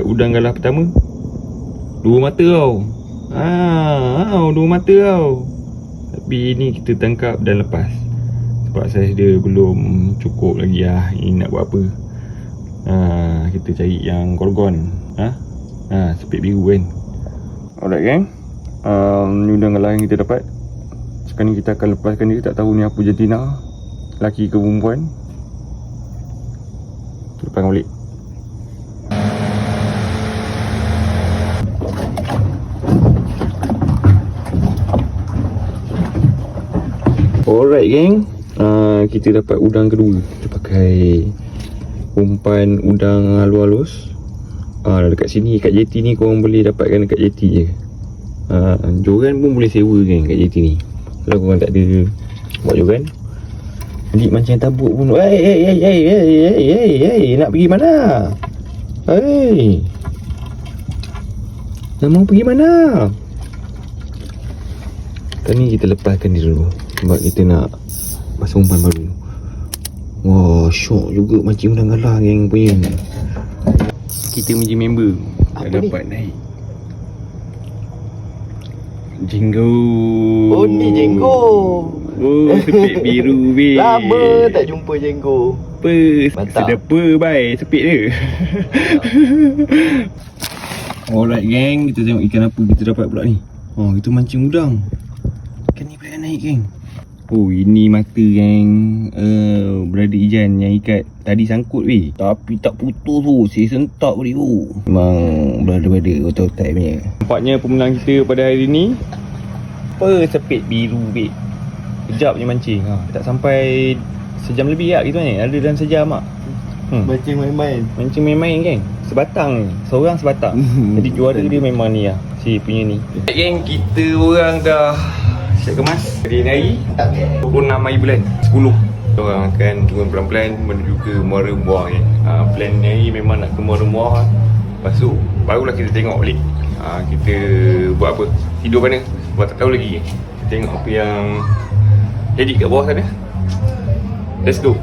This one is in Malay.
Udang galah pertama, 2 mata tau. Dua mata tau. Tapi ni kita tangkap dan lepas. Sebab saiz dia belum cukup lagi lah. Ini nak buat apa? Kita cari yang gorgon. Sepit biru kan. Alright gang, ni udang galah yang kita dapat. Sekarang ni kita akan lepaskan dia. Tak tahu ni apa jantina, laki ke perempuan. Kita lepaskan balik. Alright gang, kita dapat udang kedua. Kita pakai umpan udang halus-halus. Dekat sini, kat JT ni korang boleh dapatkan dekat JT je. Joran pun boleh sewa kan kat JT ni. Kalau korang tak ada buat joran, nanti macam tabuk pun. Hey, nak pergi mana? Hey, nak mau pergi mana? Sekarang ni kita lepaskan dia dulu, sebab kita nak pasang umpan baru. Wah, syok juga mancing udang galah yang punya. Kita menjadi member dah dapat naik jenggo. Oh ni jenggo. Oh, sepit biru weh. Lama tak jumpa jenggo. Sedepa bai sepit dia. Alright gang, kita tengok ikan apa kita dapat pula ni. Kita mancing udang. Ikan ni pula naik geng. Oh, ini mata geng. Brother Ijan yang ikat tadi sangkut weh. Tapi tak putus tu, saya sentak balik tu. Memang brother-brother otak-otak punya. Nampaknya pemenang kita pada hari ni sepit biru weh. Kejap je mancing. Tak sampai sejam lebih lah kita ni. Ada dalam sejam lah. Mancing main-main. Mancing main-main geng. Sebatang ni. Seorang sebatang. Jadi juara dia memang ni lah, si punya ni. Geng, kita orang dah siap kemas. Hari ni 26 hari bulan 10. Kita orang akan turun pelan-pelan menuju ke Muara Muar ni. Plan ni hari memang nak ke Muara Muar. Lepas tu barulah kita tengok balik kita buat apa, tidur mana, sebab tak tahu lagi. Kita tengok apa yang jadi kat bawah sana. Let's go.